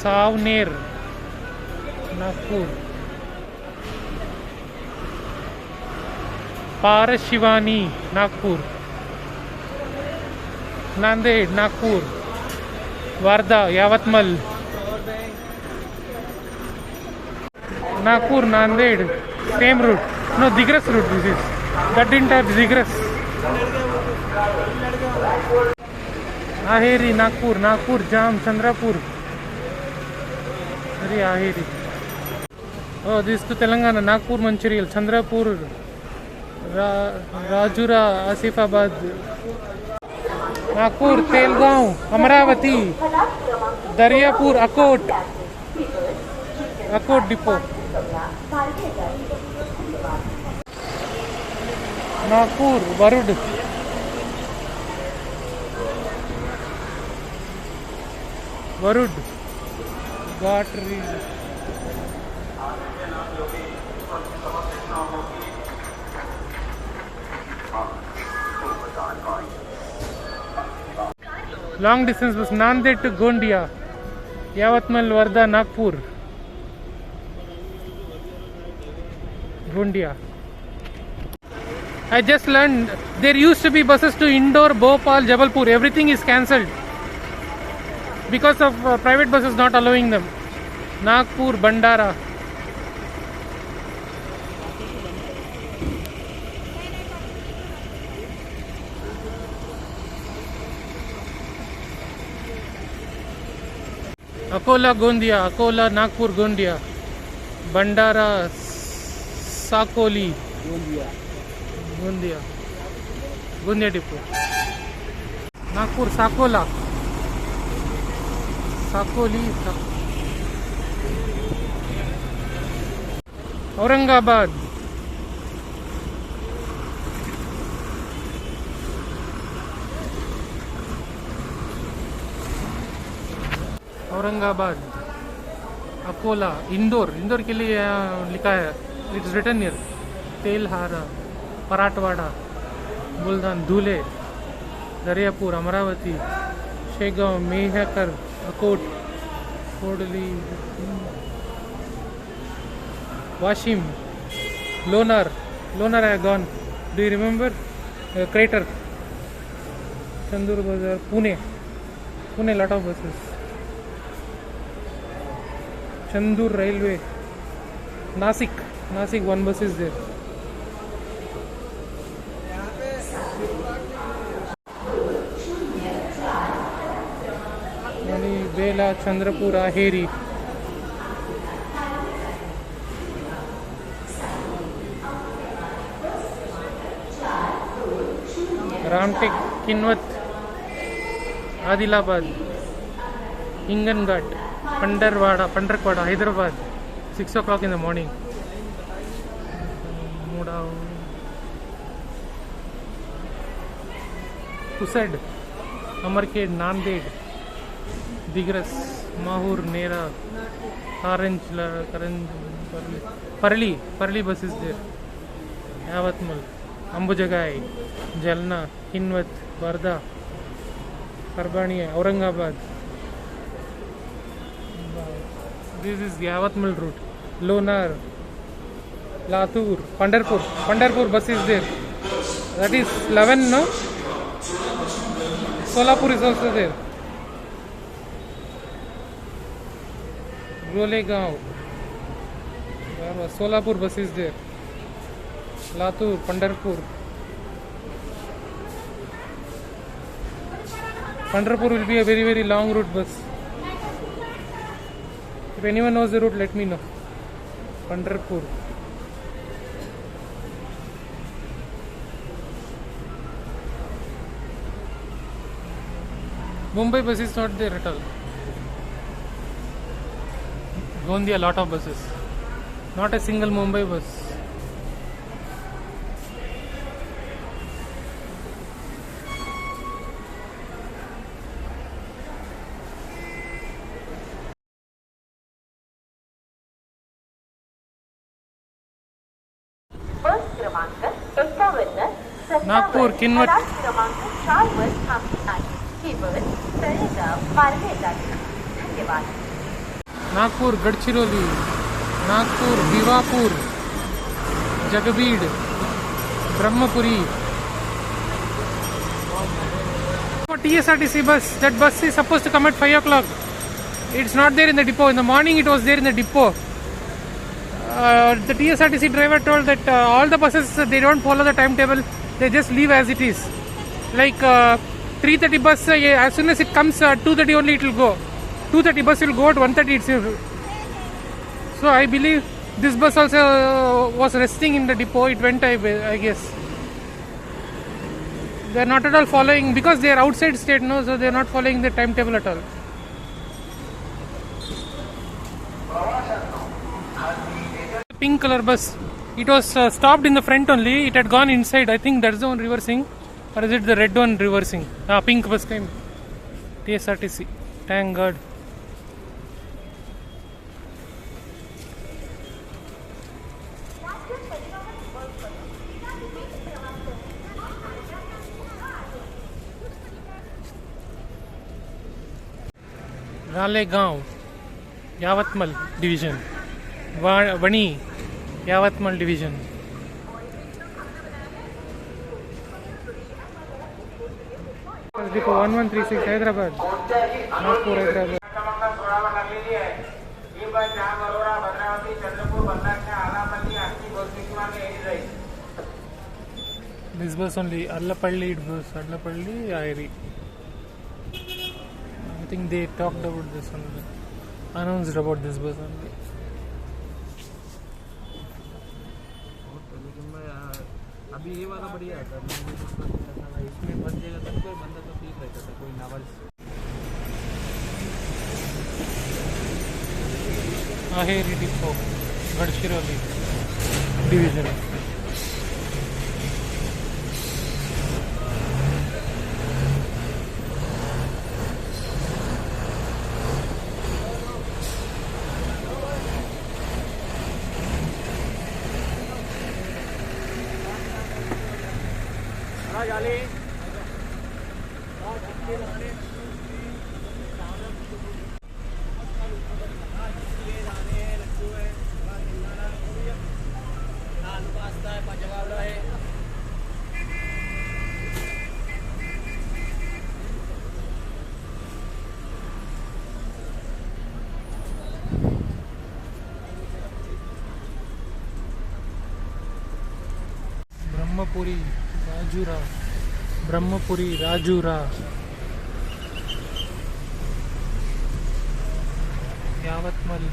Saoner Nagpur, Parshivani Nagpur, Nanded Nagpur, Wardha Yavatmal, Nagpur Nanded same route. No Digras route this is that didn't have Digras. Aheri Nagpur, Nagpur Jam Chandrapur. अरे Aheri. Oh, this to Telangana, Nagpur Mancherial, Chandrapur, Rajura, Asifabad, Nagpur, Telgaon, Amravati, Daryapur, Akot Depot, Nagpur, Varud, Gatri. Long distance was Nanded to Gondia, Yavatmal, Varda, Nagpur, Gondia. I just learned there used to be buses to Indore, Bhopal, Jabalpur. Everything is cancelled because of private buses not allowing them. Nagpur, Bandara. Akola, Gondia, Akola, Nagpur, Gondia, Bandara, Sakoli, Gondia Depot, Nagpur, Sakola, Sakoli, Aurangabad, Aurangabad, Akola, Indore के लिए लिखा है, it's written here. Telhara, Paratwada, Buldana, Dhule, Daryapur, Amravati, Shegaon, Mehkar, Akot, Kodli, Washim, Lonar I gone. Do you remember? Crater, Chandur Bazar, Pune, lot of buses. Chandur Railway, Nasik, one bus is there. Bela, Chandrapur, Aheri. Ramtek, Kinvat, Adilabad, Inganghat, Pandrakwada, Hyderabad, 6 o'clock in the morning. Mudao, Usad, Amarkhed, Nanded, Digras, Mahur, Nera, Karanj, Parli bus is there. Yavatmal, Ambujagai, Jalna, Kinvat, Varda, Karbania, Aurangabad. This is Yavatmal route. Lonar, Latur, Pandarpur bus is there. That is 11, no? Solapur is also there. Golegaon, Solapur bus is there. Latur, Pandarpur. Pandarpur will be a very, very long route bus. If anyone knows the route, let me know. Pandarpur. Mumbai bus is not there at all. Gondia, a lot of buses. Not a single Mumbai bus. Nagpur, Kinwat. धन्यवाद. Nagpur, Gadchiroli, Nagpur, Bivapur, Jagabid, Brahmapuri. TSRTC bus. That bus is supposed to come at 5 o'clock. It's not there in the depot. In the morning it was there in the depot. The TSRTC driver told that all the buses, they don't follow the timetable. They just leave as it is. Like 3:30 bus, as soon as it comes 2:30 only it will go. 2:30 bus will go at 1:30 itself. So I believe this bus also was resting in the depot. It went, I guess. They are not at all following, because they are outside state, no, so they are not following the timetable at all. Pink color bus. It was stopped in the front only. It had gone inside. I think that's the one reversing, or is it the red one reversing? Pink bus came. TSRTC. Thank God. Ralegaon, Yavatmal division. Vani, Yavatmal division. Depot 1136 Hyderabad. Nagpur, Hyderabad. This bus only, Allapalli bus, Allapalli, Airi. I think they talked about this only, announced about this bus only. अभी ये वाला बढ़िया था, इसमें बन जाएगा तो कोई बंदा तो ठीक रहता था, कोई novel Aheri Depot, Gadchiroli division. Brahmapuri, Rajura, Yavatmal,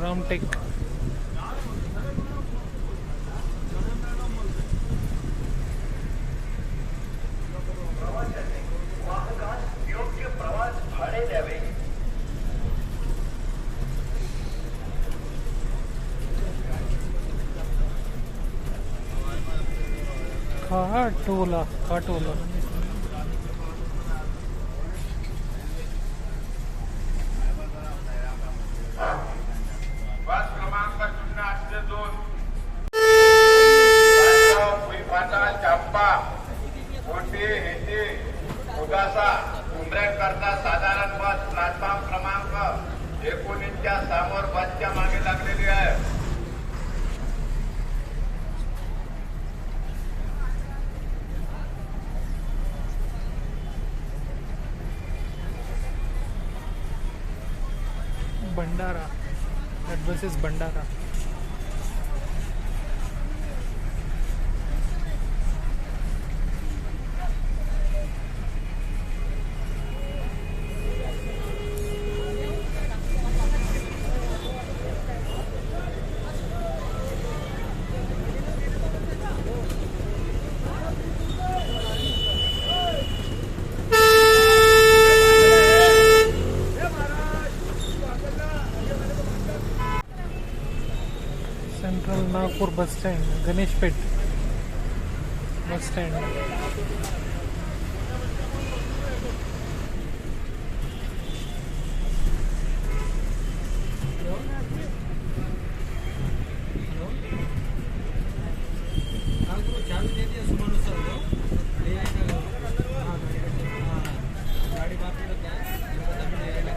Ramtek. Katola. करता साधारण बस प्लॅटफॉर्म क्रमांक 19 च्या समोर बसच्या मागे लागलेली आहे. Bandara. That bus is Bandara. Central Nagpur bus stand, Ganeshpet. bus stand. चाबी दे दिया सुमन सर को ले आएगा गाड़ी बात नहीं क्या ले आएगा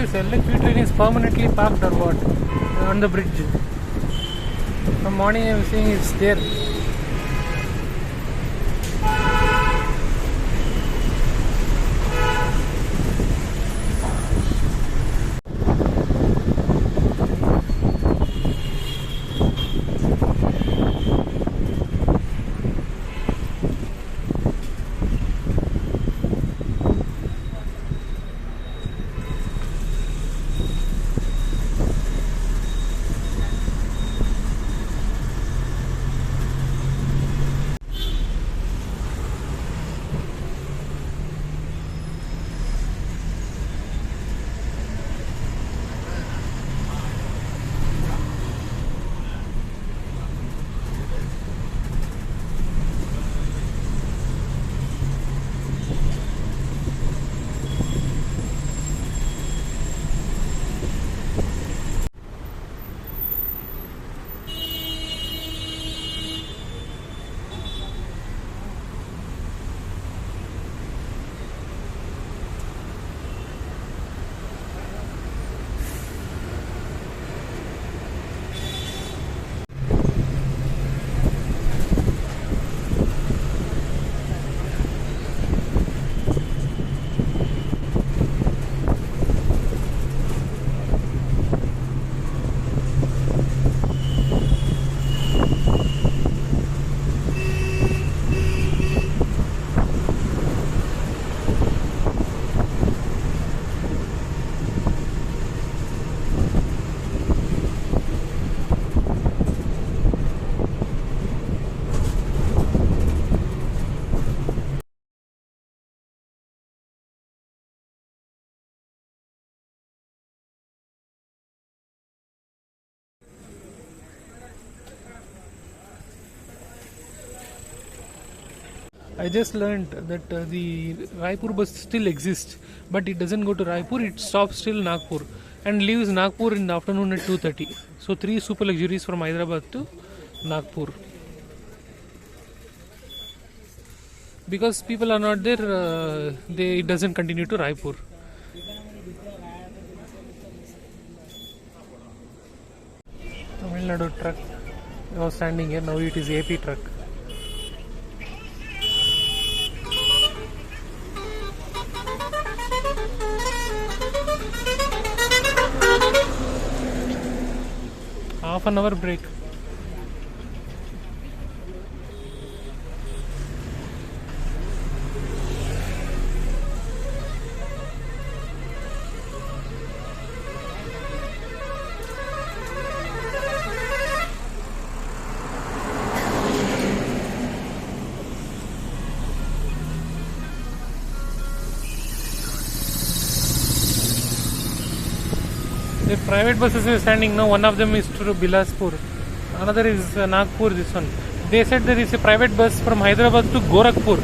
This electric train is permanently parked or what? On the bridge. From morning I am seeing it's there. I just learned that the Raipur bus still exists, but it doesn't go to Raipur. It stops till Nagpur and leaves Nagpur in the afternoon at 2:30. So 3 super luxuries from Hyderabad to Nagpur. Because people are not there, it doesn't continue to Raipur. Tamil Nadu truck was standing here. Now it is AP truck. Half an hour break. The private buses are standing now. One of them is to Bilaspur, another is Nagpur. This one. They said there is a private bus from Hyderabad to Gorakhpur.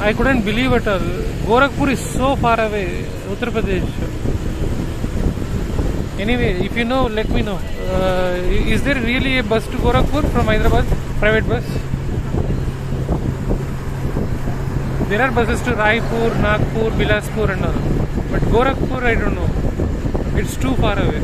I couldn't believe it all. Gorakhpur is so far away, Uttar Pradesh. Anyway, if you know, let me know. Is there really a bus to Gorakhpur from Hyderabad? Private bus? There are buses to Raipur, Nagpur, Bilaspur and all. But Gorakhpur, I don't know. It's too far away.